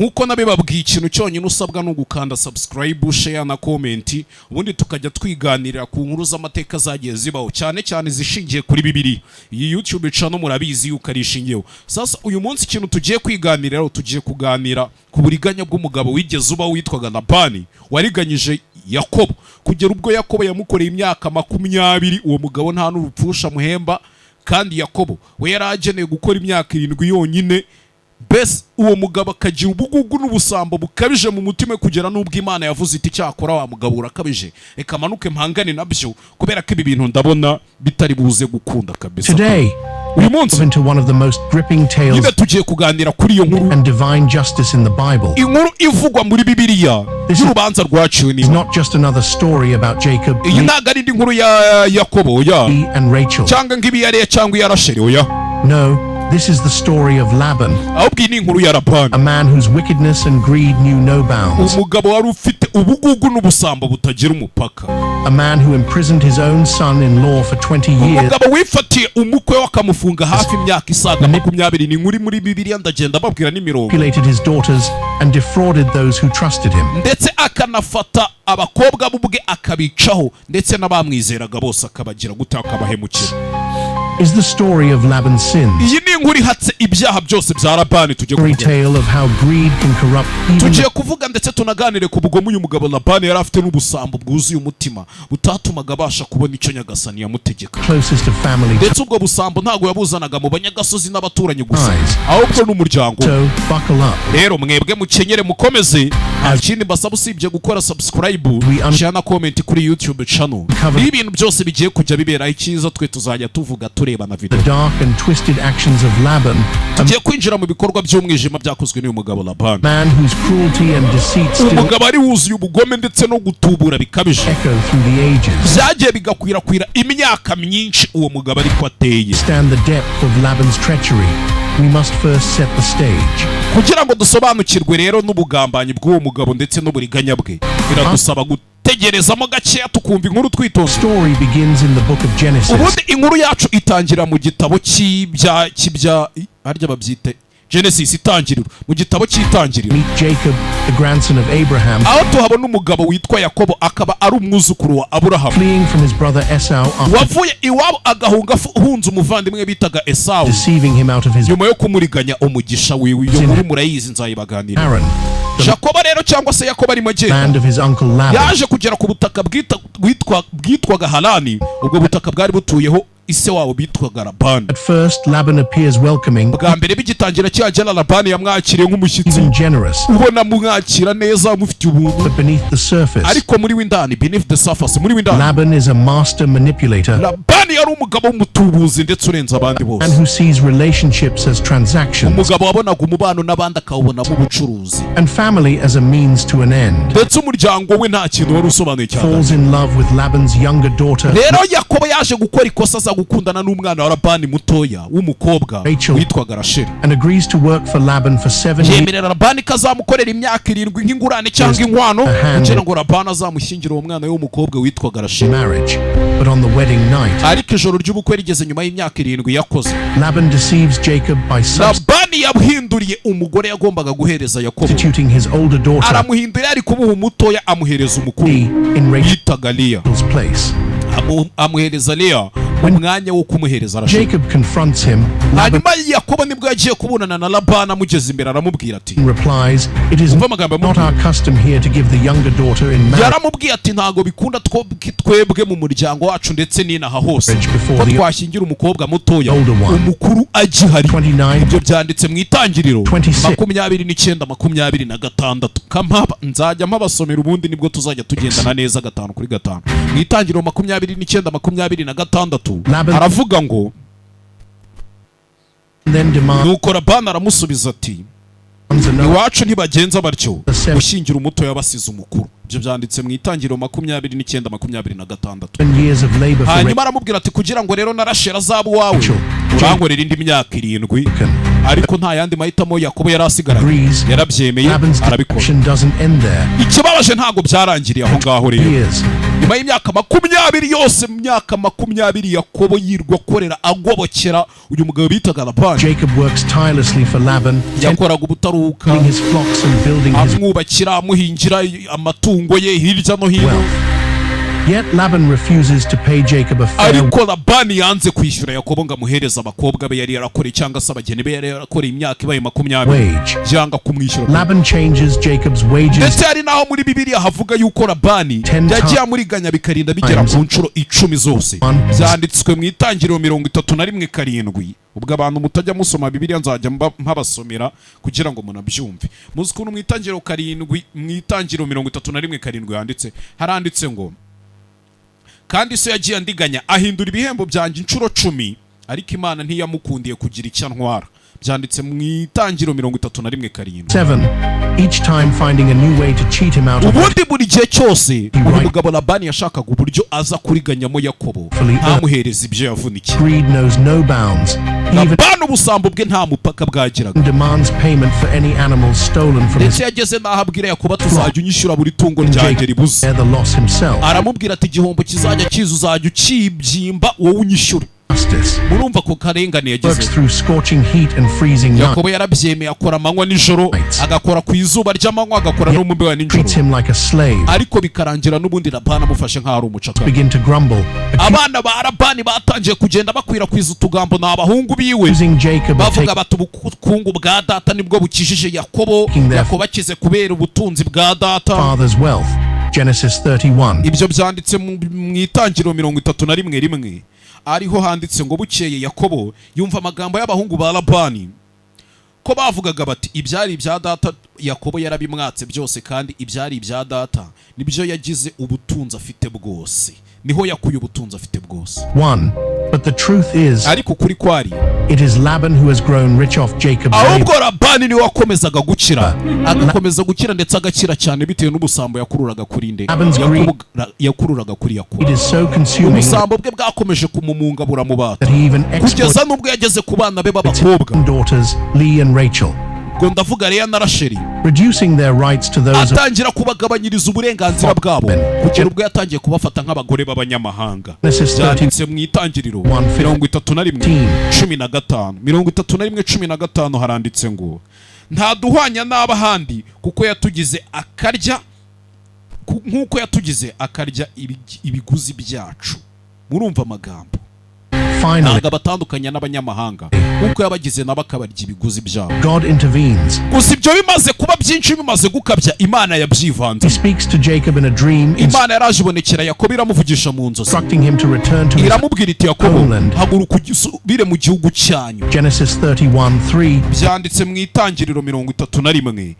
nkuko nabibabwiye ikintu cyonyine usabwa no gukanda subscribe, share na comment, ubundi tukajya twiganirira ku nkuru z'amateka zagiye zibaho cyane cyane zishingiye kuri Bibiliya. Iyi YouTube channel murabizi yuko ari ishingiyeho. Sasa uyu munsi ikintu tugiye kwiganirira, tugiye kuganira ku buriganya bw'umugabo wigeze uba witwaga Labani wariganyije Yakobo kugera ubwo Yakobo yamukoreye imyaka 20. Uwo mugabo nta n'urupfusha muhemba, kandi Yakobo we yarageneye gukora imyaka 7 yonyine. Bes uwo mugabo akagira ubugugu n'ubusambo bukabije mu mutima kugera n'ubwo Imana yavuze iti cyakora wa mugabo urakabije, reka manuke mpangane nabyo kubera ko ibi bintu ndabona bitari buze gukunda kabisa. Today, uyu munsi into one of the most gripping tales niba tugiye kuganira kuri iyo nkuru and divine justice in the Bible. Inkuru ivugwa muri Bibiliya y'urubanza rwaciwe It's not just another story about Jacob, iyi ntago ari indi nkuru ya Yakobo Leah, and Rachel. cyangwa ngibi ya Leah cyangwa ya Rasheli oya. No, this is the story of Laban, ahubwo ni inkuru ya Labani, a man whose wickedness and greed knew no bounds, umugabo wari ufite ubugugu n'ubusambo butagira umupaka, a man who imprisoned his own son-in-law for 20 years, umugabo wifatiye umukwe we akamufunga hafi imyaka isaga 20. ni inkuru muri Bibiliya, ndagenda babwira n'imirongo, manipulated his daughters and defrauded those who trusted him. ndetse akanafata abakobwa b'ubwe akabicaho, ndetse n'abamwizeraga bose akabagira gutaka akabahemukira. Is the story of Laban's sins, iyi ni inkuru ihatse ibyaha byose bya Labani. a tale of how greed can corrupt even tugiye kuvuga ndetse tunaganire ku bugome uyu mugabo Labani yari afite n'ubusambo bwuzuye umutima butatumaga abasha kubona icyo Nyagasani yamutegeka, the closest of family. ndetse ubwo busambo ntabwo yabuzanaga mu banyagasozi n'abaturanyi gusa, ahubwo n'umuryango. So buckle up. rero mwebwe mukenyere mukomeze, nta kindi mbasaba usibye gukora subscribe, share na comment kuri YouTube channel. Iyo ibintu byose bigiye kujya biberaho icyiza, twe tuzajya tuvuga tureba na video. The dark and twisted actions of Laban, tugiye kwinjira mu bikorwa by'umwijima byakozwe n'uyu mugabo Labani, man whose cruelty and deceit still umugabo ari wuzuye ubugome ndetse no gutubura bikabije, echo through the ages. byagiye bigakwirakwira imyaka myinshi uwo mugabo ariko ateye. Stand the depth of Laban's treachery, we must first set the stage. kugira ngo dusobanukirwe rero n'ubugambanyi bw'uwo mugabo ndetse n'uburiganya bwe, biradusaba gutegerezamo gakeya tukumva inkuru twitonze. Story begins in the book of Genesis. ubundi inkuru yacu itangira mu gitabo cy'ibya harya babyite Genesis, itangiriro, mu gitabo cy'itangiriro. Meet Jacob, the grandson of Abraham, aho tuhabona umugabo witwa Yakobo, akaba ari umwuzukuru wa Aburahamu, fleeing from his brother Esau after wavuye iwabo agahunga ahunze umuvandimwe bitaga Esau, deceiving him out of his nyuma yo kumuriganya umugisha wiwe. iyo nkuru murayizi, nzayibaganira. Haran, the Yakobo rero cyangwa se Yakobo ari magenda, land of his uncle Laban. yaje kugera ku butaka bwitwaga Harani. ubwo butaka bwari butuyeho ise wabo bitwaga Labani. At first, Laban appears welcoming, bwa mbere bigitangira cyagera Labani yamwakiriye nk'umushyitsi, even generous, ubona mwakira neza, mufitiye ubuntu, but beneath the surface, ariko muri w'indani, beneath the surface, muri w'indani, Laban is a master manipulator, Labani yari umugabo w'umutubuzi ndetse urenze abandi bose, and who sees relationships as transactions umugabo wabonaga umubano n'abandi akawubonamo ubucuruzi, and family as a means to an end. ndetse umuryango we nta kintu wari usobanuye cyane. Falls in love with Laban's younger daughter, rero Yakobo yaje gukora ikosa za gukundana n'umwana wa Labani mutoya w'umukobwa Rachel, witwaga Rasheli, and agrees to work for Laban for 7 years. yemerera Labani ko azamukorera imyaka 7 nk'ingurane cyangwa inkwano, kugira ngo Labani azamushyingire uwo mwana we w'umukobwa witwaga Rasheli. Marriage, but on the wedding night, ariko ijoro ry'ubukwe rigeze nyuma y'imyaka 7 yakoze, Laban deceives Jacob by Labani yamuhinduriye umugore yagombaga guhereza Yakobo, substituting his older daughter aramuhindurira ari kumuha umutoya amuhereza umukuru in yitaga Leah, Rachel's place. amuhereza Leah umwanya wo kumuhereza Rasheli. Jacob confronts him. Laban hanyuma Yakobo nibwo yagiye kubonana na Labani, amugeze imbere aramubwira ati, replies, "It is umva amagambo not our custom here to give the younger daughter in marriage yaramubwiye ati ntago bikunda twebwe mu muryango wacu ndetse n'inaha hose ko twashyingira umukobwa mutoya umukuru agihari." 29, ibyo byanditse mu itangiriro 26. 29-26. kamapa nzajya mpabasomera, ubundi nibwo tuzajya tugendana neza 5 kuri 5. mu itangiriro 29-26 aravuga ngo, then demands nuko Labani aramusubiza ati, iwacu ntibagenza batyo gushyingira umutoya basize umukuru. ibyo byanditse mu itangiriro 29-26. 7 years of labor for hanyuma aramubwira ati, kugira ngo rero na Rasheli azaba uwawe, urankorera indi myaka 7. ariko nta yandi mahitamo Yakobo yari asigaranye, yarabyemeye Laban's arabikora. deception doesn't end there. ikibabaje ntabwo byarangiriye aho ngaho rero. Years nyuma y'imyaka 20 yose, mu myaka 20 Yakobo yirwa akorera agobokera uyu mugabo bitaga Labani. Jacob works tirelessly for Laban, yakoraga ubutaruka tending his flocks and building his amwubakira, amuhingira amatungo ye hirya no hino. wealth. Yet Laban refuses to pay Jacob a fair ariko Labani yanze kwishyura Yakobo ngo amuhereze abakobwa be yari yarakoreye cyangwa se abageni be yari yarakoreye imyaka ibaye 20, wage. yanga kumwishyura. Laban changes Jacob's wages ndetse hari naho muri Bibiliya havuga yuko Labani 10 yagiye amuriganya bikarinda bigera ku nshuro 10 zose. byanditswe mu Itangiriro 31:7. ubwo abantu mutajya musoma Bibiliya nzajya mpabasomera kugira ngo munabyumve. muzi ukuntu mu Itangiriro 31:7 handitse, haranditse ngo kandi so yagiye andiganya ahindura ibihembo byanjye inshuro 10, ariko Imana ntiyamukundiye kugira icyo antwara. byanditse mu Itangiriro 31:7. 7. Each time finding a new way to cheat him out of ubundi buri gihe cyose uyu mugabo Labani yashakaga uburyo aza kuriganyamo Yakobo ntamuhereza ibyo yavunikiye. greed knows no bounds. He even Labani ubusambo bwe nta mupaka bwagiraga, demands payment for any animals stolen from his ndetse yageze n'aho abwira Yakobo tuzajya unyishyura buri tungo ryanjye ribuze. bear the loss himself. aramubwira ati igihombo kizajya kiza uzajya ukibyimba wowe unyishyure. Justice murumva ko karengane works yagize. through scorching heat and freezing night. Yakobo yarabyemeye, akora amanywa nijoro, agakora ku izuba ry'amanywa, agakora no mu mbeho Treats nijoro, him like a slave. ariko bikarangira n'ubundi Labani amufashe nk'aho ari umucakara. Begin to grumble, abana ba Labani batangiye kugenda bakwirakwiza utugambo n'abahungu biwe, accusing Jacob of bavuga bati ubukungu bwa data nibwo bukijije Yakobo, Yakobo akize kubera ubutunzi bwa data. father's wealth. Genesis 31. ibyo byanditse mu Itangiriro 31:1, ariho handitse ngo bukeye Yakobo yumva amagambo y'abahungu ba Labani ko bavugaga bati ibyari ibya data Yakobo yarabimwatse byose, kandi ibyari ibya data nibyo yagize ubutunzi afite bwose. niho yakuye ubutunzi afite bwose. 1. But the truth is, ariko kuri kwari it is Laban who has grown rich off Jacob's ahubwo labor. Labani niwe wakomezaga gukira, agakomeza gukira ndetse agakira cyane bitewe n'ubusambo yakururaga kuri nde, yakururaga kuri Yakobo. It is so consuming ubusambo bwe bwakomeje kumumunga buramubata that he even exploits kugeza n'ubwo yageze ku bana be b'abakobwa. daughters Leah and Rachel, ngo ndavuga Leya na Rasheli, reducing their rights to those of atangira kubagabanyiriza uburenganzira bwabo kugera ubwo yatangiye kubafata nk'abagore b'abanyamahanga. Genesis 30. byanditse mu Itangiriro 31:15 haranditse ngo ntaduhwanya n'abahandi kuko yatugize akarya nk'uko yatugize akarya ibiguzi byacu. murumva amagambo, Finally, ntabwo abatandukanya n'abanyamahanga kuko yabagize nabo akabarya ibiguzi byabo. God intervenes. gusa ibyo bimaze kuba byinshi, bimaze gukabya, Imana yabyivanze. He speaks to Jacob in a dream, Imana yaraje ibonekera Yakobo iramuvugisha mu nzozi, instructing him to return to his iramubwira iti Yakobo homeland. haguruka usubire mu gihugu cyanyu. Genesis 31:3. byanditse mu Itangiriro 31:3.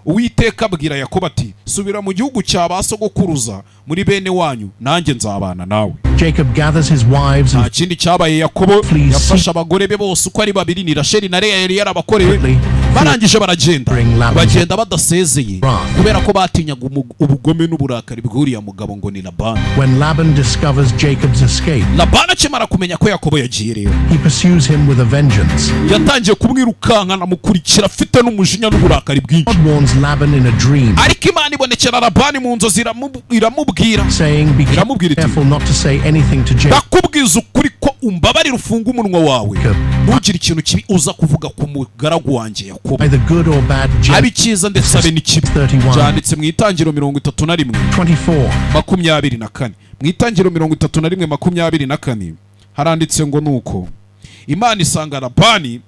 Uwiteka abwira Yakobo ati subira mu gihugu cya ba sogokuruza muri bene wanyu, nanjye nzabana nawe. Jacob gathers his wives nta and kindi cyabaye, Yakobo Please yafashe abagore be bose uko ari 2, ni Rasheli na Leya yari yarabakoreye, quickly barangije baragenda, Bring Laban's bagenda badasezeye wrath. kubera ko batinyaga ubugome n'uburakari bw'uriya mugabo ngo ni Labani. when Laban discovers Jacob's escape, Labani akimara kumenya ko Yakobo yagiye rero, he pursues him with a vengeance. yatangiye kumwirukankana amukurikira afite n'umujinya n'uburakari bwinshi. God warns Laban in a dream, ariko Imana ibonekera Labani mu nzozi iramubwira, saying, be iramubwira iti careful not to say anything to Jacob. ndakubwiza ukuri ko umbabarira ufunga umunwa wawe, ntugire ikintu kibi uza kuvuga ku mugaragu wanjye Yakobo, Either good or bad. abe icyiza ndetse abe n'ikibi. 31. byanditse mu Itangiriro 31:24. 24. mu Itangiriro 31:24 haranditse ngo nuko Imana isanga Labani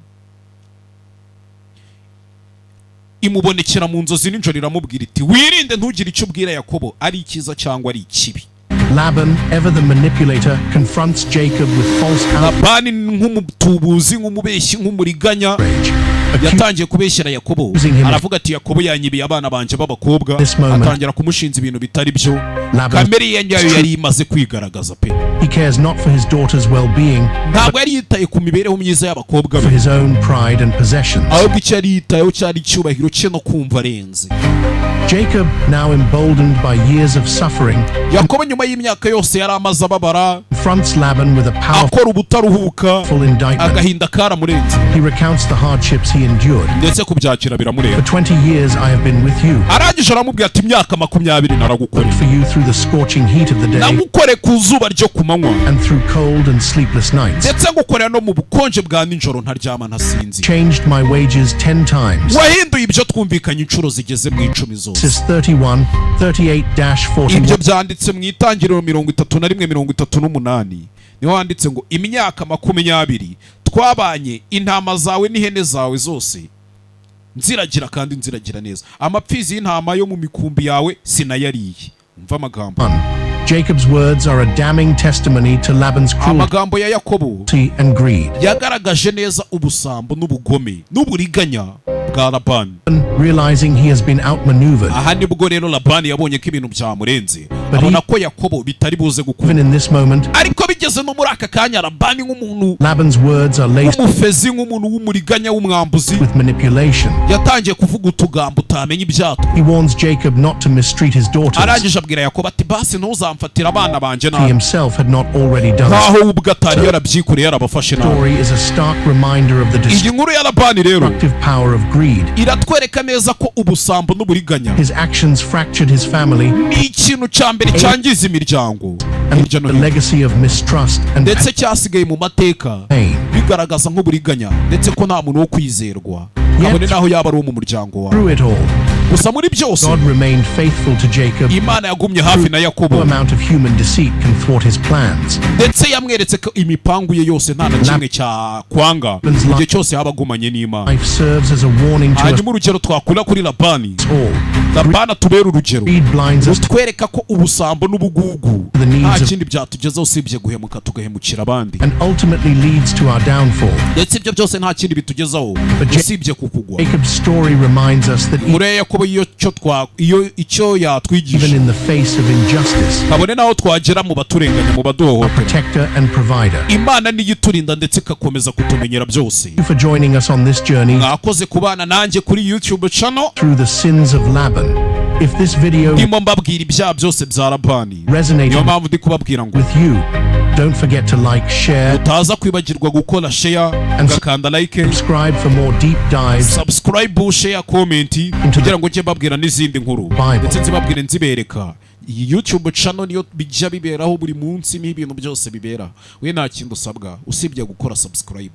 imubonekera mu nzozi nijoro iramubwira iti wirinde ntugire icyo ubwira Yakobo, ari icyiza cyangwa ari ikibi. Laban, ever the manipulator, confronts Jacob with false Labani nk'umutubuzi, nk'umubeshyi, nk'umuriganya, outrage. yatangiye kubeshyera Yakobo, Accusing him of- aravuga ati Yakobo yanyibiye abana banje b'abakobwa, This moment, atangira kumushinza ibintu bitari byo. Laban- kamere ye nyayo yari imaze kwigaragaza pe. He cares not for his daughter's well-being, ntabwo yari yitaye ku mibereho myiza y'abakobwa for be, his own pride and possessions. ahubwo icyo yari yitayeho cyari icyubahiro cye no kumva arenze. Jacob, now emboldened by years of suffering, Yakobo nyuma y'imyaka yose yari amaze ababara, confronts Laban with a powerful akora ubutaruhuka indictment. agahinda karamurenze He recounts the hardships he endured. ndetse kubyakira For biramureba 20 years I have been with you. arangije aramubwira ati imyaka 20 naragukoreye For you through the scorching heat of the day nagukore ku zuba ryo ku manywa and through cold and sleepless nights. ndetse ngukorera no mu bukonje bwa nijoro ntaryama ntasinzi Changed my wages 10 times. wahinduye ibyo twumvikanye inshuro zigeze mu 10 zose This is 31, 38-41. ibyo byanditse mu itangiriro 31-38 niho handitse ngo imyaka 20 twabanye intama zawe n'ihene zawe zose nziragira kandi nziragira neza amapfizi y'intama yo mu mikumbi yawe sinayariye umva amagambo. Jacob's words are a damning testimony to Laban's amagambo ya Yakobo cruelty and greed. yagaragaje neza ubusambo n'ubugome n'uburiganya bwa Labani. Realizing he has been outmaneuvered. Aha nibwo rero Labani yabonye ko ibintu byamurenze abona ko Yakobo bitari buze gukunda. Even in this moment, ariko bigeze no muri aka kanya Labani nk'umuntu Laban's words are laced umufezi nk'umuntu w'umuriganya w'umwambuzi with manipulation. yatangiye kuvuga utugambo utamenya ibyatwo. He warns Jacob not to mistreat his daughters. arangije abwira Yakobo ati basi ntuzamfatira abana banje He nabi himself had not already done nkaho it. ubwo atari yarabyikoreye yarabafashe nabi. Story is a stark reminder of the iyi nkuru ya Labani rero destructive power of greed. iratwereka neza ko ubusambo n'uburiganya His actions fractured his family ni ikintu cya mbere cyangiza imiryango and hirya no the hino legacy of mistrust and ndetse cyasigaye mu mateka pain. bigaragaza nk'uburiganya ndetse ko nta muntu wo kwizerwa kabone naho yaba ari uwo mu muryango wawe. Through it all, gusa muri byose God remained faithful to Jacob. Imana yagumye hafi na No Yakobo amount of human deceit can thwart his plans. ndetse yamweretse ko imipangu ye yose nta na kimwe cya kwanga igihe cyose yaba agumanye n'Imana. Life serves as a warning to us hanyuma urugero twakura kuri Labani all. Labani atubera urugero Greed blinds us to rutwereka ko ubusambo n'ubugugu the needs nta of- kindi byatugezaho usibye guhemuka tugahemukira abandi and ultimately leads to our downfall. ndetse ibyo byose nta kindi bitugezaho usibye kukugwa. Jacob's story reminds us that muri Yakobo icyo even yatwigisha in the face of injustice, kabone naho twagera mu baturenganya mu our baduhohotera protector and provider. Imana niyo iturinda ndetse ikakomeza kutumenyera byose. Thank you for joining us on this journey mwakoze kubana nanjye kuri YouTube channel through the sins of Laban. If this video ndimo mbabwira ibyaha byose bya Labani resonated niyo mpamvu ndi kubabwira ngo with you, don't forget to like, share, utaza kwibagirwa gukora share ugakanda like subscribe for more deep dives. subscribe share comment kugira ngo njye mbabwira n'izindi nkuru ndetse nzibabwire nzibereka. iyi YouTube channel niyo bijya biberaho buri munsi n'ibintu byose bibera. We nta kintu usabwa usibye gukora subscribe.